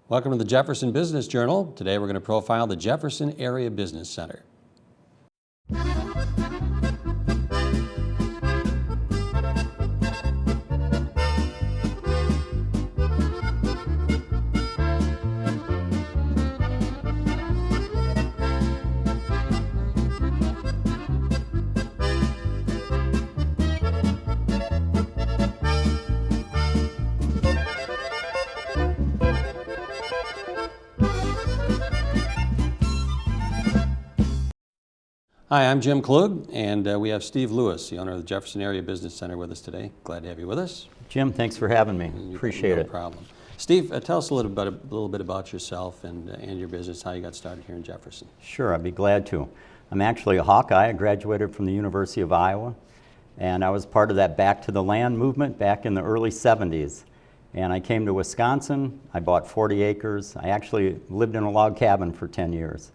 Welcome to the Jefferson Business Journal. Today we're going to profile the Jefferson Area Business Center. Hi, I'm Jim Klug, and we have Steve Lewis, the owner of the Jefferson Area Business Center, with us today. Glad to have you with us. Jim, thanks for having me. Appreciate it. No problem. Steve, tell us a little bit about yourself and your business, how you got started here in Jefferson. Sure, I'd be glad to. I'm actually a Hawkeye. I graduated from the University of Iowa, and I was part of that Back to the Land movement back in the early 70s. And I came to Wisconsin. I bought 40 acres. I actually lived in a log cabin for 10 years.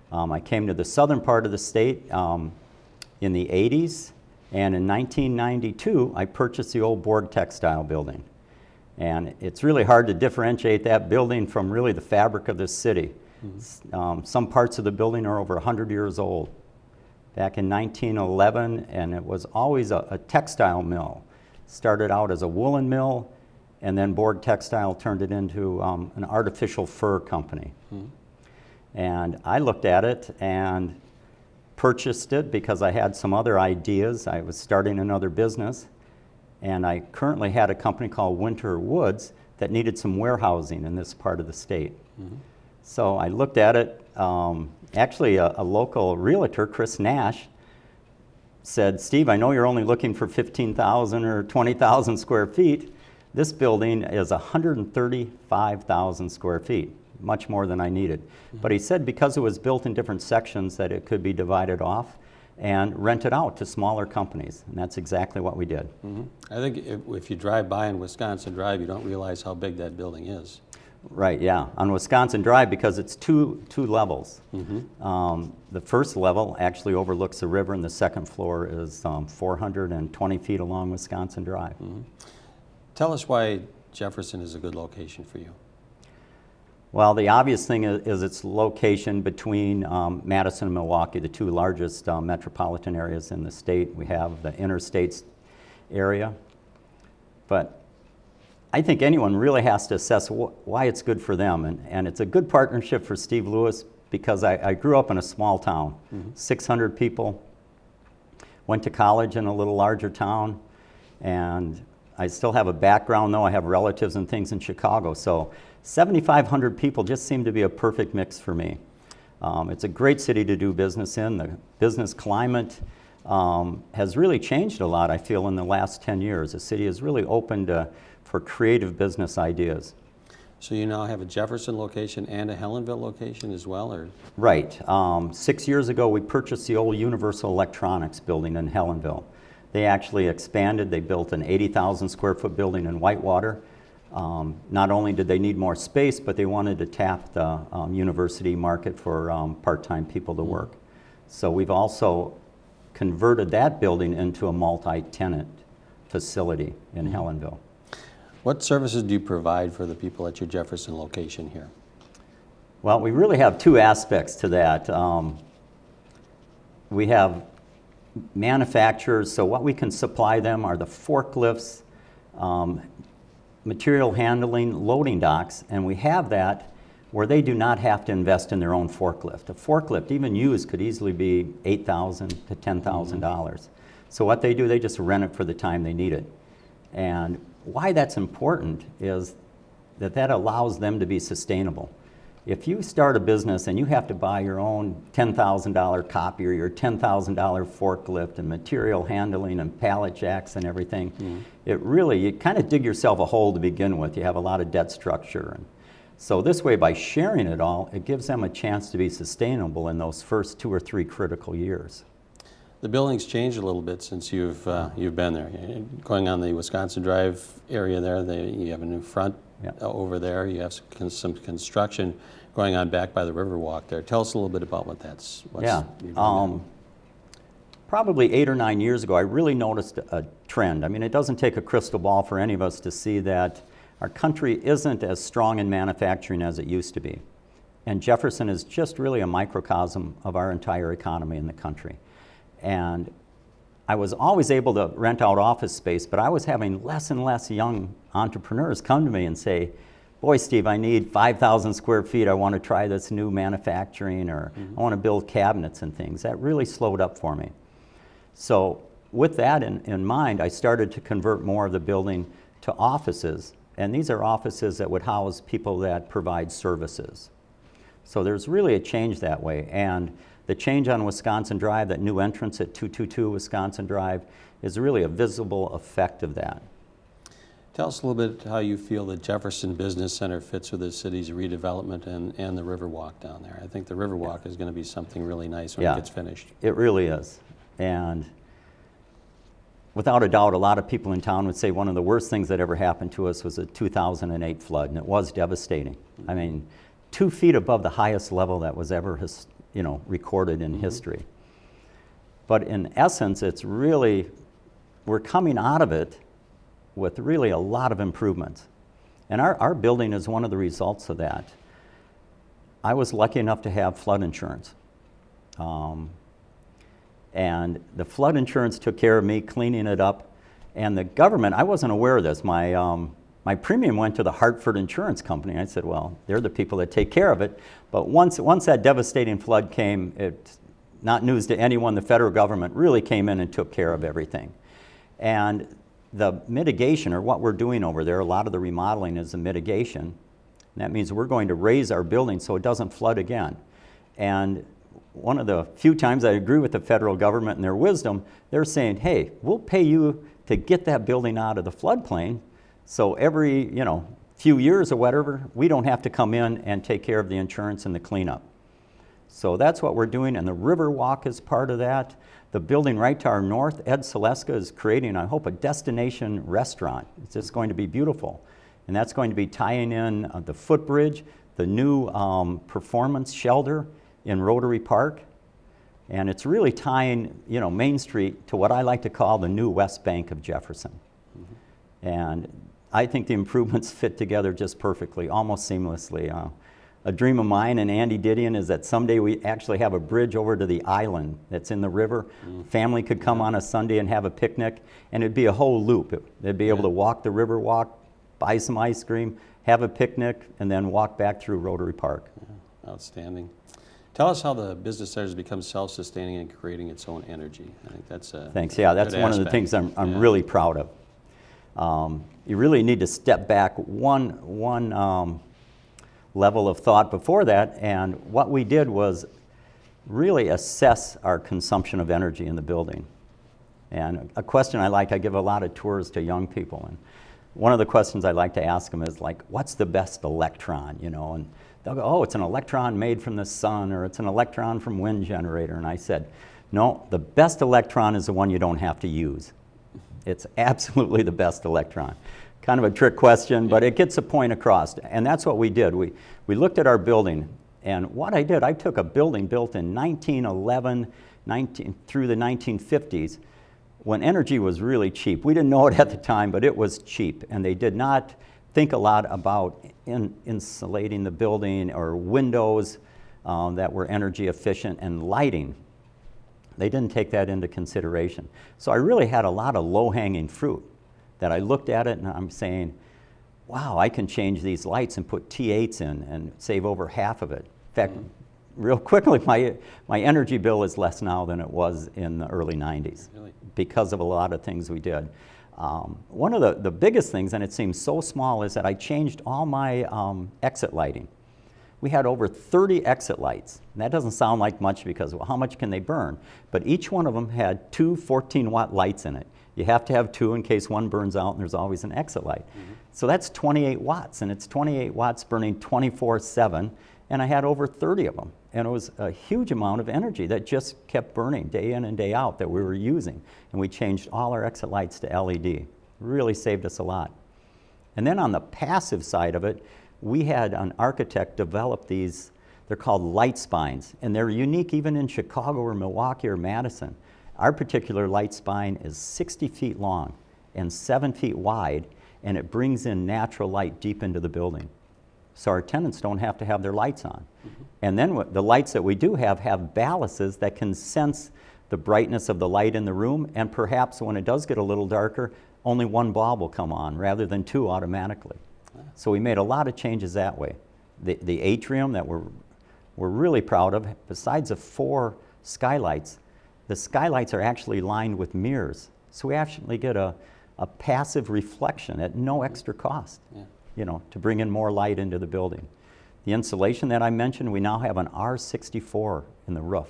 I came to the southern part of the state in the 80s, and in 1992 I purchased the old Borg Textile building. And it's really hard to differentiate that building from really the fabric of this city. Mm-hmm. Some parts of the building are over 100 years old. Back in 1911, and it was always a textile mill. Started out as a woolen mill, and then Borg Textile turned it into an artificial fur company. Mm-hmm. And I looked at it and purchased it because I had some other ideas. I was starting another business, and I currently had a company called Winter Woods that needed some warehousing in this part of the state. Mm-hmm. So I looked at it. Actually, a local realtor, Chris Nash, said, "Steve, I know you're only looking for 15,000 or 20,000 square feet. This building is 135,000 square feet. Much more than I needed." Mm-hmm. But he said because it was built in different sections that it could be divided off and rented out to smaller companies, and that's exactly what we did. Mm-hmm. I think if you drive by on Wisconsin Drive, you don't realize how big that building is. Right, yeah. On Wisconsin Drive, because it's two levels. Mm-hmm. The first level actually overlooks the river, and the second floor is 420 feet along Wisconsin Drive. Mm-hmm. Tell us why Jefferson is a good location for you. Well, the obvious thing is its location between Madison and Milwaukee, the two largest metropolitan areas in the state. We have the interstates area. But I think anyone really has to assess why it's good for them. And it's a good partnership for Steve Lewis because I grew up in a small town, mm-hmm. 600 people, went to college in a little larger town, and I still have a background, though. I have relatives and things in Chicago. So 7,500 people just seem to be a perfect mix for me. It's a great city to do business in. The business climate has really changed a lot, I feel, in the last 10 years. The city is really opened for creative business ideas. So you now have a Jefferson location and a Helensville location as well, or? Right. 6 years ago, we purchased the old Universal Electronics building in Helensville. They actually expanded. They built an 80,000 square foot building in Whitewater. Not only did they need more space, but they wanted to tap the university market for part-time people to work. So we've also converted that building into a multi-tenant facility in Helensville. What services do you provide for the people at your Jefferson location here? Well, we really have two aspects to that. We have manufacturers, so what we can supply them are the forklifts, material handling, loading docks, and we have that where they do not have to invest in their own forklift. A forklift, even used, could easily be $8,000 to $10,000. Mm-hmm. So what they do, they just rent it for the time they need it. And why that's important is that allows them to be sustainable. If you start a business and you have to buy your own $10,000 copier, your $10,000 forklift and material handling and pallet jacks and everything, you kind of dig yourself a hole to begin with. You have a lot of debt structure. And so this way, by sharing it all, it gives them a chance to be sustainable in those first 2 or 3 critical years. The building's changed a little bit since you've been there. Going on the Wisconsin Drive area there, you have a new front. Yeah. Over there. You have some construction going on back by the Riverwalk there. Tell us a little bit about what that's. Probably 8 or 9 years ago, I really noticed a trend. I mean, it doesn't take a crystal ball for any of us to see that Our country isn't as strong in manufacturing as it used to be. And Jefferson is just really a microcosm of our entire economy in the country. And I was always able to rent out office space, but I was having less and less young entrepreneurs come to me and say, boy, Steve, I need 5,000 square feet. I want to try this new manufacturing, or I want to build cabinets and things. That really slowed up for me. So with that in mind, I started to convert more of the building to offices. And these are offices that would house people that provide services. So there's really a change that way. And the change on Wisconsin Drive, that new entrance at 222 Wisconsin Drive, is really a visible effect of that. Tell us a little bit how you feel the Jefferson Business Center fits with the city's redevelopment and the Riverwalk down there. I think the Riverwalk is going to be something really nice when it gets finished. It really is. And without a doubt, a lot of people in town would say one of the worst things that ever happened to us was a 2008 flood, and it was devastating. I mean, 2 feet above the highest level that was ever recorded in history. But in essence, it's really, we're coming out of it with really a lot of improvements. And our building is one of the results of that. I was lucky enough to have flood insurance. And the flood insurance took care of me cleaning it up. And the government, I wasn't aware of this. My premium went to the Hartford Insurance Company. I said, well, they're the people that take care of it. But once that devastating flood came, it's not news to anyone, the federal government really came in and took care of everything. And the mitigation, or what we're doing over there, a lot of the remodeling is a mitigation. And that means we're going to raise our building so it doesn't flood again. And one of the few times I agree with the federal government and their wisdom, they're saying, hey, we'll pay you to get that building out of the floodplain, so every few years or whatever, we don't have to come in and take care of the insurance and the cleanup. So that's what we're doing, and the Riverwalk is part of that. The building right to our north, Ed Saleska, is creating, I hope, a destination restaurant. It's just going to be beautiful. And that's going to be tying in the footbridge, the new performance shelter in Rotary Park. And it's really tying, Main Street to what I like to call the new West Bank of Jefferson. And I think the improvements fit together just perfectly, almost seamlessly. A dream of mine and Andy Didion is that someday we actually have a bridge over to the island that's in the river. Family could come on a Sunday and have a picnic, and it'd be a whole loop. They'd be able to walk the river walk, buy some ice cream, have a picnic, and then walk back through Rotary Park. Yeah, outstanding. Tell us how the business center has become self-sustaining and creating its own energy. I think that's a Thanks. Yeah, that's one of the things I'm really proud of. You really need to step back one level of thought before that, and what we did was really assess our consumption of energy in the building. And a question I give a lot of tours to young people, and one of the questions I like to ask them is like, what's the best electron, And they'll go, oh, it's an electron made from the sun, or it's an electron from wind generator. And I said, no, the best electron is the one you don't have to use. It's absolutely the best electron. Kind of a trick question, but it gets a point across. And that's what we did. We looked at our building, and what I did, I took a building built in 1911 through the 1950s, when energy was really cheap. We didn't know it at the time, but it was cheap. And they did not think a lot about insulating the building or windows that were energy efficient and lighting. They didn't take that into consideration. So I really had a lot of low-hanging fruit that I looked at it and I'm saying, wow, I can change these lights and put T8s in and save over half of it. In fact, real quickly, my energy bill is less now than it was in the early 90s because of a lot of things we did. One of the biggest things, and it seems so small, is that I changed all my exit lighting. We had over 30 exit lights. And that doesn't sound like much because, well, how much can they burn? But each one of them had two 14-watt lights in it. You have to have two in case one burns out, and there's always an exit light. So that's 28 watts, and it's 28 watts burning 24/7, and I had over 30 of them. And it was a huge amount of energy that just kept burning day in and day out that we were using. And we changed all our exit lights to LED. Really saved us a lot. And then on the passive side of it, we had an architect develop these, they're called light spines, and they're unique even in Chicago or Milwaukee or Madison. Our particular light spine is 60 feet long and 7 feet wide, and it brings in natural light deep into the building. So our tenants don't have to have their lights on. And then the lights that we do have ballasts that can sense the brightness of the light in the room, and perhaps when it does get a little darker, only one bulb will come on rather than two automatically. So we made a lot of changes that way. The atrium that we're really proud of, besides the 4 skylights, the skylights are actually lined with mirrors. So we actually get a passive reflection at no extra cost, you know, to bring in more light into the building. The insulation that I mentioned, we now have an R64 in the roof.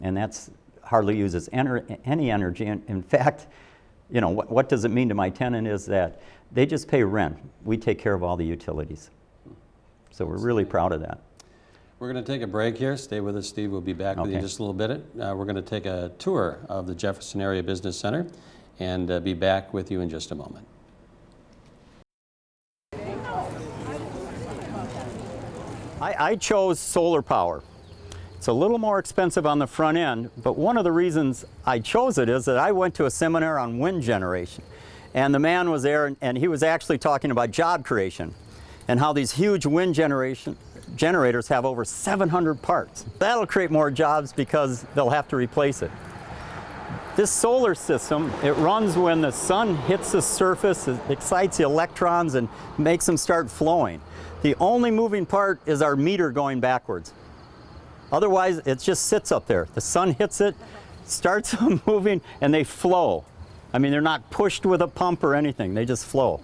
And that's hardly uses any energy. And in fact, you know, what does it mean to my tenant is that they just pay rent. We take care of all the utilities. So we're really proud of that. We're going to take a break here. Stay with us, Steve. We'll be back with you in just a little bit. We're going to take a tour of the Jefferson Area Business Center and be back with you in just a moment. I chose solar power. It's a little more expensive on the front end, but one of the reasons I chose it is that I went to a seminar on wind generation. And the man was there, and he was actually talking about job creation and how these huge wind generators have over 700 parts. That'll create more jobs because they'll have to replace it. This solar system, it runs when the sun hits the surface, it excites the electrons and makes them start flowing. The only moving part is our meter going backwards. Otherwise, it just sits up there. The sun hits it, starts moving, and they flow. I mean, they're not pushed with a pump or anything, they just flow.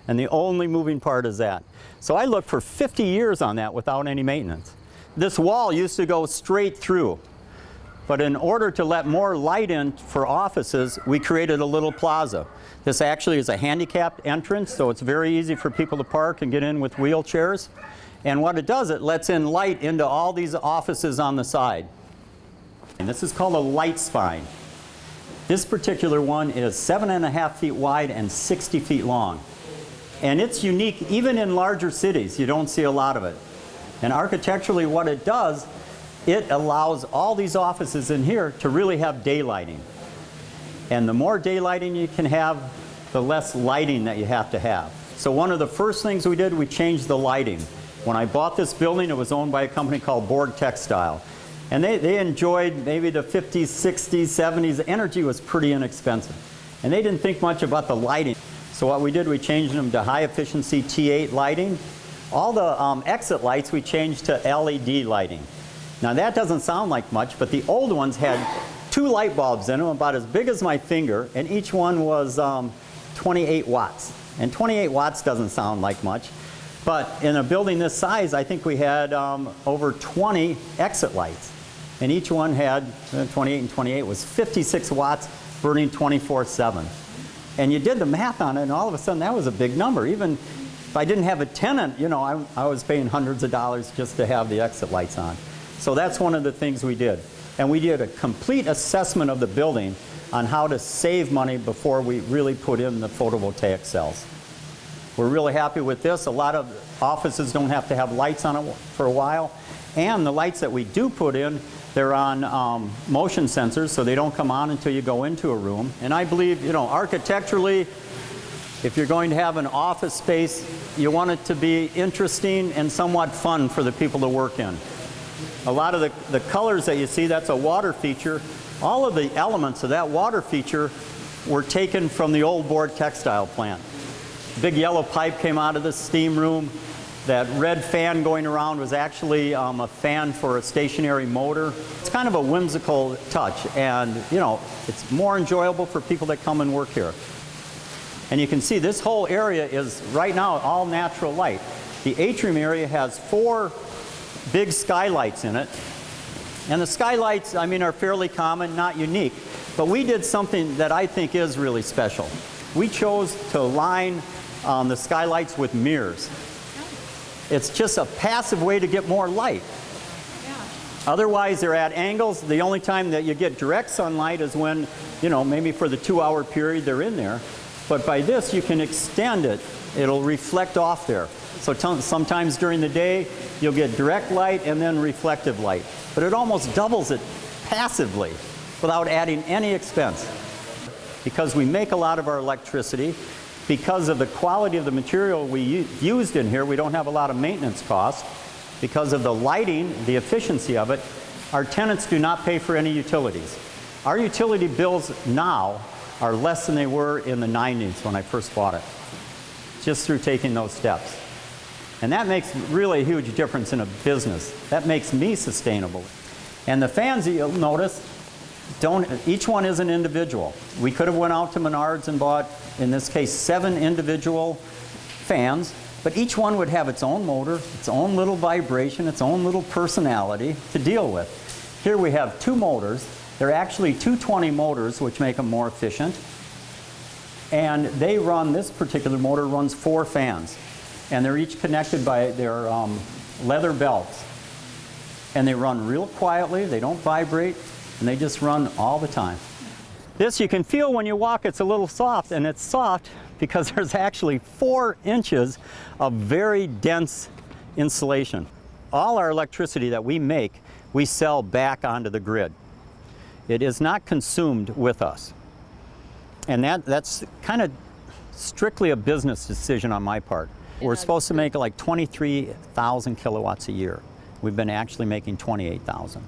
And the only moving part is that. So I looked for 50 years on that without any maintenance. This wall used to go straight through. But in order to let more light in for offices, we created a little plaza. This actually is a handicapped entrance, so it's very easy for people to park and get in with wheelchairs. And what it does, it lets in light into all these offices on the side. And this is called a light spine. This particular one is 7.5 feet wide and 60 feet long. And it's unique even in larger cities. You don't see a lot of it. And architecturally what it does, it allows all these offices in here to really have daylighting. And the more daylighting you can have, the less lighting that you have to have. So one of the first things we did, we changed the lighting. When I bought this building, it was owned by a company called Borg Textile. And they enjoyed maybe the 50s, 60s, 70s. The energy was pretty inexpensive. And they didn't think much about the lighting. So what we did, we changed them to high efficiency T8 lighting. All the exit lights we changed to LED lighting. Now that doesn't sound like much, but the old ones had 2 light bulbs in them about as big as my finger, and each one was 28 watts. And 28 watts doesn't sound like much, but in a building this size, I think we had over 20 exit lights. And each one had, 28 and 28 was 56 watts burning 24/7. And you did the math on it, and all of a sudden that was a big number. Even if I didn't have a tenant, you know, I was paying hundreds of dollars just to have the exit lights on. So that's one of the things we did. And we did a complete assessment of the building on how to save money before we really put in the photovoltaic cells. We're really happy with this. A lot of offices don't have to have lights on it for a while. And the lights that we do put in, they're on motion sensors, so they don't come on until you go into a room. And I believe, you know, architecturally, if you're going to have an office space, you want it to be interesting and somewhat fun for the people to work in. A lot of the colors that you see, that's a water feature. All of the elements of that water feature were taken from the old Borg Textile plant. Big yellow pipe came out of the steam room. That red fan going around was actually a fan for a stationary motor. It's kind of a whimsical touch, and you know, it's more enjoyable for people that come and work here. And you can see this whole area is right now all natural light. The atrium area has 4 big skylights in it. And the skylights, I mean, are fairly common, not unique. But we did something that I think is really special. We chose to line the skylights with mirrors. It's just a passive way to get more light. Otherwise, they're at angles. The only time that you get direct sunlight is when, you know, maybe for the 2-hour period they're in there. But by this, you can extend it. It'll reflect off there. So sometimes during the day, you'll get direct light and then reflective light. But it almost doubles it passively without adding any expense. Because we make a lot of our electricity, because of the quality of the material we used in here, we don't have a lot of maintenance costs. Because of the lighting, the efficiency of it, our tenants do not pay for any utilities. Our utility bills now are less than they were in the 90s when I first bought it, just through taking those steps. And that makes really a huge difference in a business. That makes me sustainable. And the fans that you'll notice, each one is an individual. We could have went out to Menards and bought, in this case, 7 individual fans, but each one would have its own motor, its own little vibration, its own little personality to deal with. Here we have 2 motors. They're actually 220 motors, which make them more efficient. And they run, this particular motor runs 4 fans. And they're each connected by their leather belts. And they run real quietly, they don't vibrate, and they just run all the time. This you can feel when you walk, it's a little soft, and it's soft because there's actually 4 inches of very dense insulation. All our electricity that we make, we sell back onto the grid. It is not consumed with us. And that's kind of strictly a business decision on my part. We're supposed to make like 23,000 kilowatts a year. We've been actually making 28,000.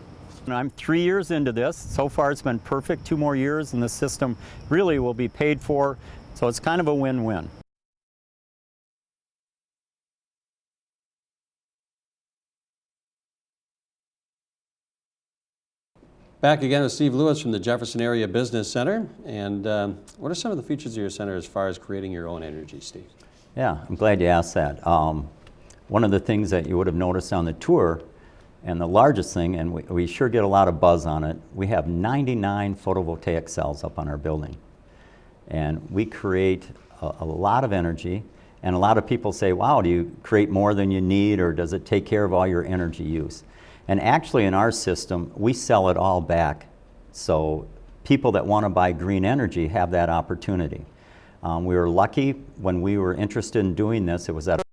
And I'm 3 years into this. So far it's been perfect. 2 more years and the system really will be paid for. So it's kind of a win-win. Back again with Steve Lewis from the Jefferson Area Business Center. And what are some of the features of your center as far as creating your own energy, Steve? Yeah, I'm glad you asked that. One of the things that you would have noticed on the tour, and the largest thing, and we sure get a lot of buzz on it, we have 99 photovoltaic cells up on our building. And we create a lot of energy, and a lot of people say, wow, do you create more than you need, or does it take care of all your energy use? And actually in our system, we sell it all back. So people that want to buy green energy have that opportunity. We were lucky when we were interested in doing this. It was at